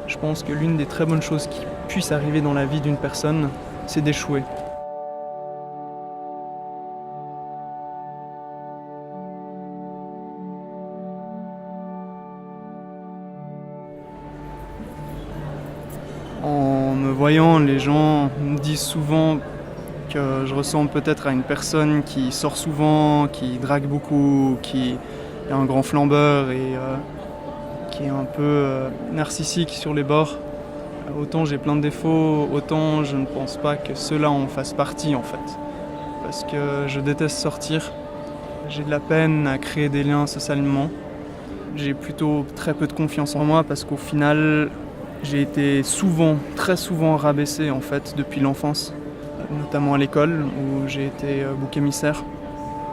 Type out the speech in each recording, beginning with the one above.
Je pense que l'une des très bonnes choses qui puisse arriver dans la vie d'une personne, c'est d'échouer. En me voyant, les gens me disent souvent que je ressemble peut-être à une personne qui sort souvent, qui drague beaucoup, qui est un grand flambeur et qui est un peu narcissique sur les bords. Autant j'ai plein de défauts, autant je ne pense pas que ceux-là en fassent partie en fait. Parce que je déteste sortir, j'ai de la peine à créer des liens socialement. J'ai plutôt très peu de confiance en moi parce qu'au final, j'ai été souvent, très souvent rabaissé en fait depuis l'enfance, notamment à l'école où j'ai été bouc émissaire.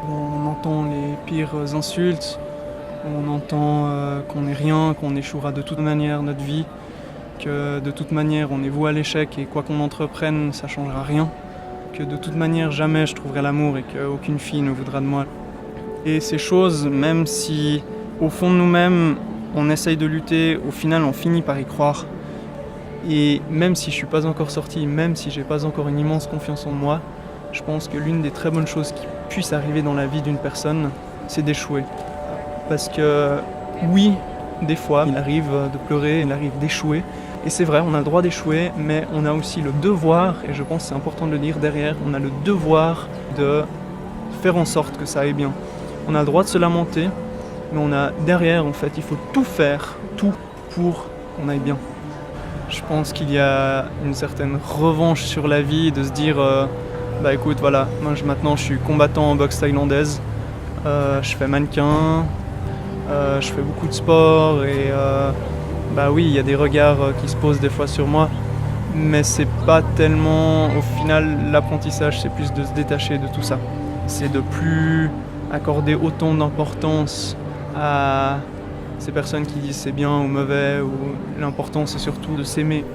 On entend les pires insultes, on entend qu'on n'est rien, qu'on échouera de toute manière notre vie, que de toute manière on est voué à l'échec et quoi qu'on entreprenne ça changera rien, que de toute manière jamais je trouverai l'amour et qu'aucune fille ne voudra de moi. Et ces choses, même si au fond de nous-mêmes on essaye de lutter, au final on finit par y croire. Et même si je suis pas encore sorti, même si j'ai pas encore une immense confiance en moi, je pense que l'une des très bonnes choses qui puisse arriver dans la vie d'une personne, c'est d'échouer. Parce que oui, des fois, il arrive de pleurer, il arrive d'échouer. Et c'est vrai, on a le droit d'échouer, mais on a aussi le devoir, et je pense que c'est important de le dire derrière, on a le devoir de faire en sorte que ça aille bien. On a le droit de se lamenter, mais on a derrière, en fait, il faut tout faire, tout pour qu'on aille bien. Je pense qu'il y a une certaine revanche sur la vie, de se dire bah écoute, voilà, moi maintenant je suis combattant en boxe thaïlandaise, je fais mannequin, je fais beaucoup de sport et bah oui, il y a des regards qui se posent des fois sur moi, mais c'est pas tellement, au final, l'apprentissage, c'est plus de se détacher de tout ça. C'est de plus accorder autant d'importance à ces personnes qui disent c'est bien ou mauvais, ou l'important c'est surtout de s'aimer.